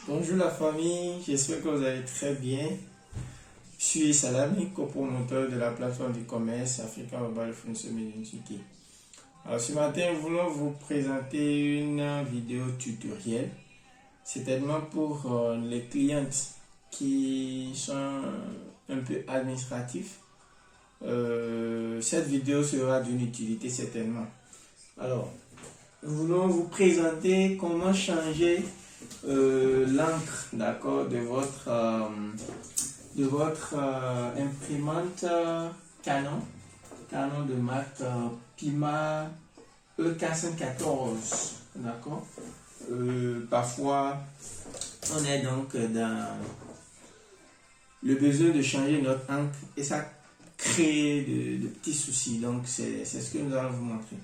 Bonjour la famille, j'espère que vous allez très bien. Je suis Salami, copromoteur de la plateforme du commerce Africa Mobile Friends Turkey. Alors ce matin, nous voulons vous présenter une vidéo tutoriel. C'est tellement pour les clientes qui sont un peu administratifs. Cette vidéo sera d'une utilité certainement. Alors, nous voulons vous présenter comment changer l'encre, d'accord, de votre imprimante Canon de marque Pima E414, d'accord. Parfois on est donc dans le besoin de changer notre encre et ça crée de petits soucis, donc c'est ce que nous allons vous montrer.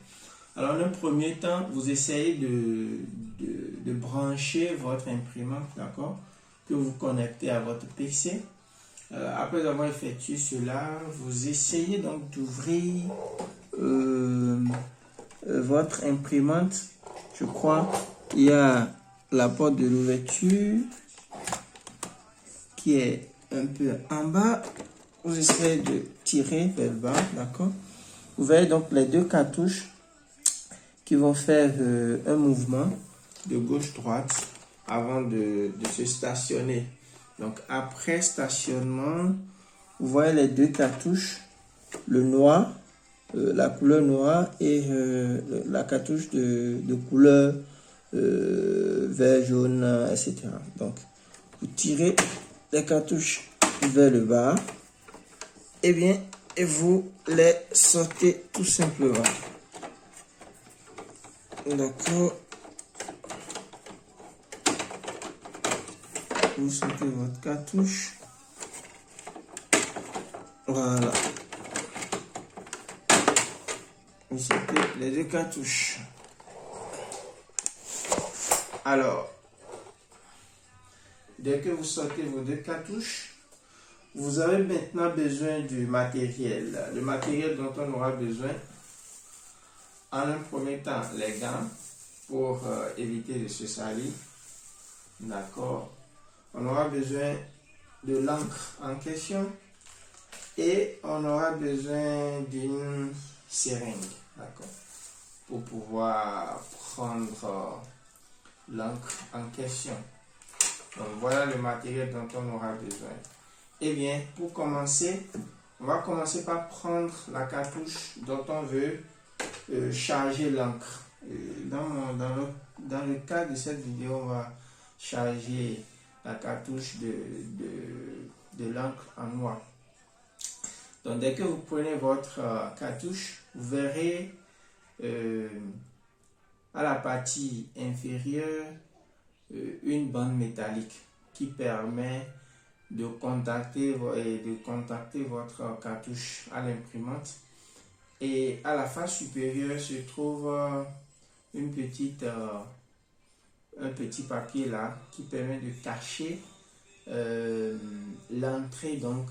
Alors, en un premier temps, vous essayez de brancher votre imprimante, d'accord, que vous connectez à votre PC. Après avoir effectué cela, vous essayez donc d'ouvrir votre imprimante. Je crois il y a la porte de l'ouverture qui est un peu en bas. Vous essayez de tirer vers le bas, d'accord. Vous voyez donc les deux cartouches qui vont faire un mouvement de gauche-droite avant de se stationner. Donc après stationnement, vous voyez les deux cartouches, le noir, la couleur noire et la cartouche de couleur vert, jaune, etc. Donc vous tirez les cartouches vers le bas et vous les sortez tout simplement. D'accord. Vous sortez votre cartouche. Voilà. Vous sortez les deux cartouches. Alors, dès que vous sortez vos deux cartouches, vous avez maintenant besoin du matériel. Le matériel dont on aura besoin, en un premier temps, les gants pour éviter de se salir. D'accord. On aura besoin de l'encre en question et on aura besoin d'une seringue. D'accord. Pour pouvoir prendre l'encre en question. Donc voilà le matériel dont on aura besoin. Eh bien, pour commencer, on va commencer par prendre la cartouche dont on veut charger l'encre. Dans le cas de cette vidéo, on va charger la cartouche de l'encre en noir. Donc dès que vous prenez votre cartouche, vous verrez à la partie inférieure une bande métallique qui permet de contacter votre cartouche à l'imprimante. Et à la face supérieure se trouve un petit papier là qui permet de cacher l'entrée donc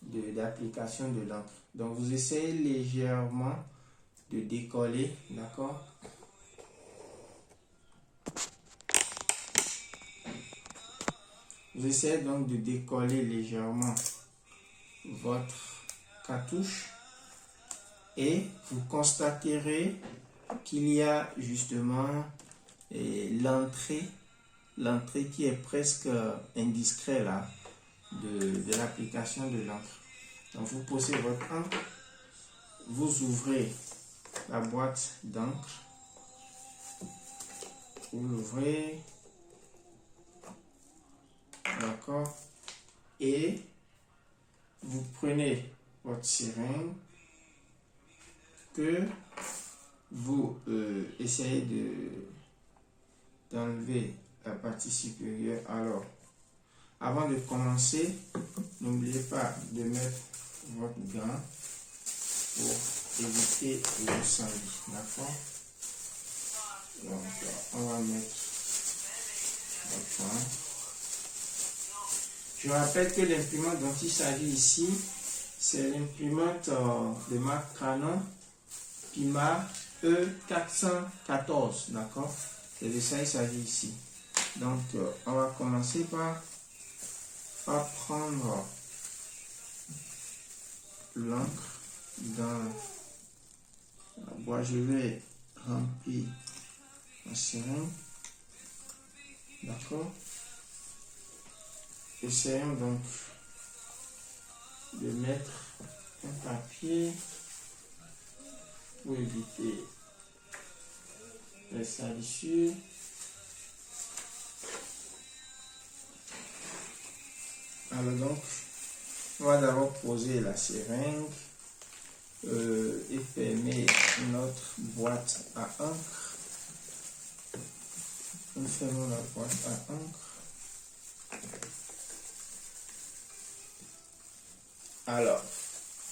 d'application de l'encre. Donc vous essayez légèrement de décoller, d'accord. Vous essayez donc de décoller légèrement votre cartouche. Et vous constaterez qu'il y a justement l'entrée qui est presque indiscrète là de l'application de l'encre. Donc vous posez votre encre, vous ouvrez la boîte d'encre, vous l'ouvrez, d'accord, et vous prenez votre seringue que vous essayez d'enlever la partie supérieure. Alors, avant de commencer, n'oubliez pas de mettre votre gant pour éviter l'incendie, d'accord. Donc, on va mettre votre gant. Je rappelle que l'imprimante dont il s'agit ici, c'est l'imprimante de marque Canon Pima E414, d'accord. C'est de ça il s'agit ici. Donc, on va commencer par prendre l'encre dans la boîte. Je vais remplir la seringue. D'accord. Essayons donc de mettre un papier pour éviter les salissures. Alors donc, on va d'abord poser la seringue et fermer notre boîte à encre. Nous fermons la boîte à encre. Alors,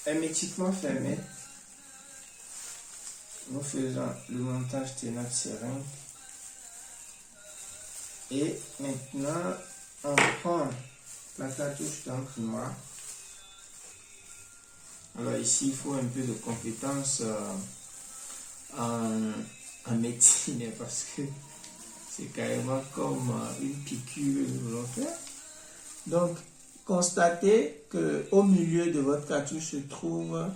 hermétiquement fermé, nous faisons le montage de notre seringue. Et maintenant, on prend la cartouche d'encre noire. Alors ici, il faut un peu de compétence en médecine parce que c'est carrément comme une piqûre que nous voulons faire. Donc, constatez qu'au milieu de votre cartouche se trouve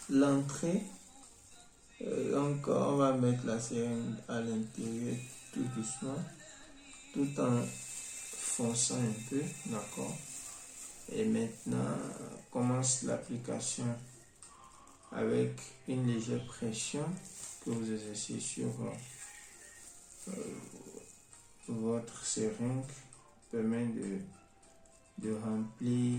l'entrée. Donc, on va mettre la seringue à l'intérieur tout doucement, tout en fonçant un peu, d'accord. Et maintenant, commence l'application avec une légère pression que vous exercez sur votre seringue, permet de remplir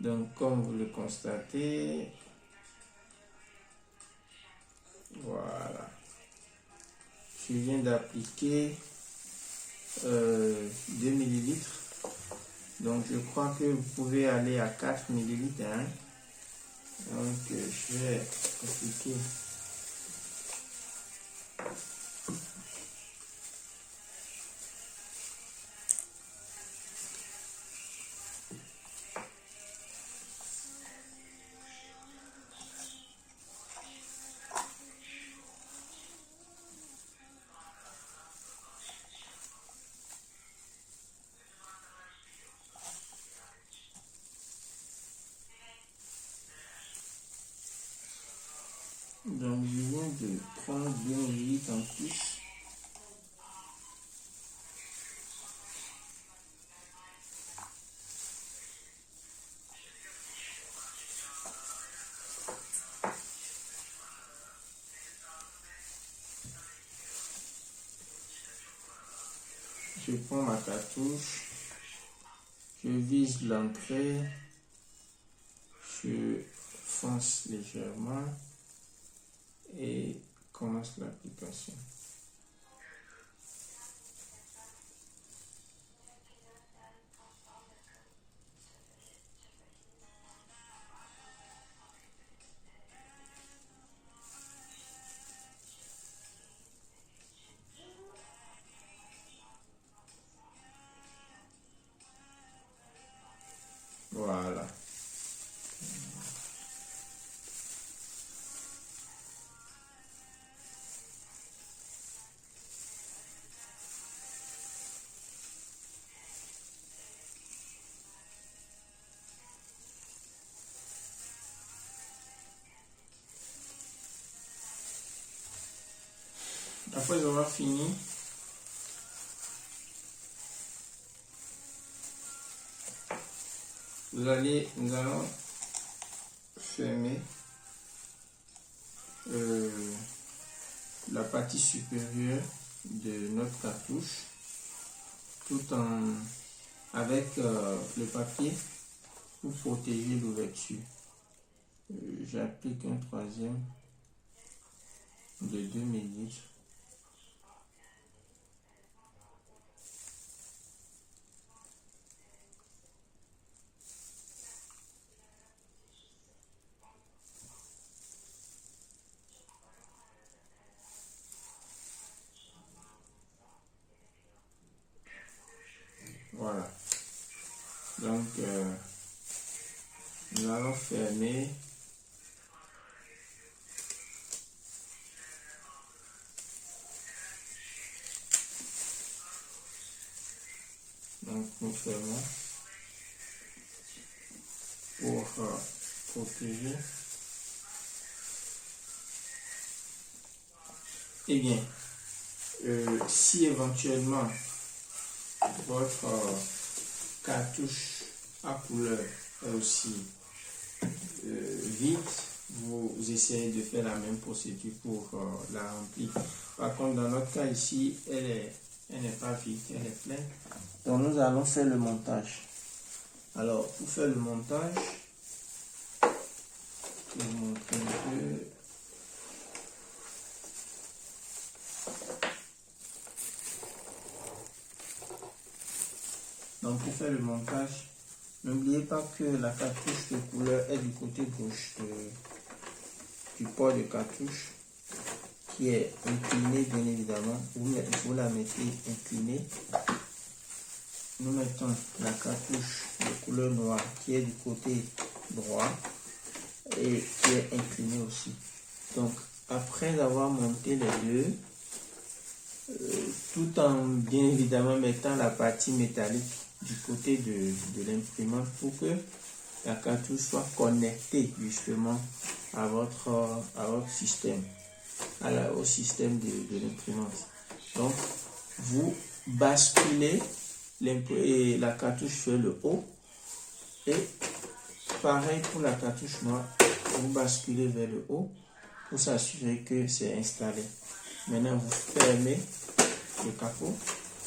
donc comme vous le constatez, voilà, je viens d'appliquer 2 millilitres, donc je crois que vous pouvez aller à 4 millilitres, hein. Donc je vais appliquer donc je viens de prendre 2 millilitres en plus. Je prends ma cartouche, je vise l'entrée, je fonce légèrement et commence l'application. Voilà. Après avoir fini, nous allons fermer la partie supérieure de notre cartouche tout en avec le papier pour protéger l'ouverture. J'applique un troisième de 2 millilitres. Voilà. Donc, nous allons fermer Donc nous fermons pour protéger. Eh bien, si éventuellement votre cartouche à couleur est aussi vide, vous essayez de faire la même procédure pour la remplir. Par contre, dans notre cas ici, elle n'est pas vide, elle est pleine. Donc nous allons faire le montage. Alors, pour faire le montage, je vais vous montrer un peu. Donc pour faire le montage, n'oubliez pas que la cartouche de couleur est du côté gauche du port de cartouche qui est incliné bien évidemment. Vous la mettez inclinée. Nous mettons la cartouche de couleur noire qui est du côté droit et qui est inclinée aussi. Donc après avoir monté les deux, tout en bien évidemment mettant la partie métallique du côté de l'imprimante pour que la cartouche soit connectée justement à votre système, au système de l'imprimante. Donc vous basculez la cartouche vers le haut et pareil pour la cartouche noire, vous basculez vers le haut pour s'assurer que c'est installé. Maintenant vous fermez le capot,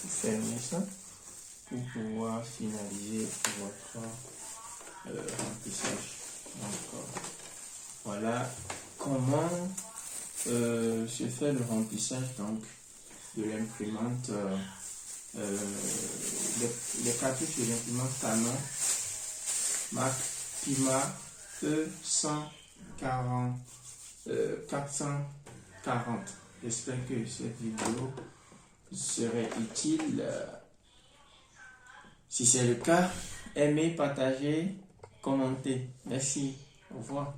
vous fermez ça pour pouvoir finaliser votre remplissage. Donc voilà comment se fait le remplissage donc de l'imprimante, les cartouches de l'imprimante Canon marque Pima E440. J'espère que cette vidéo serait utile. Si c'est le cas, aimez, partagez, commentez. Merci. Au revoir.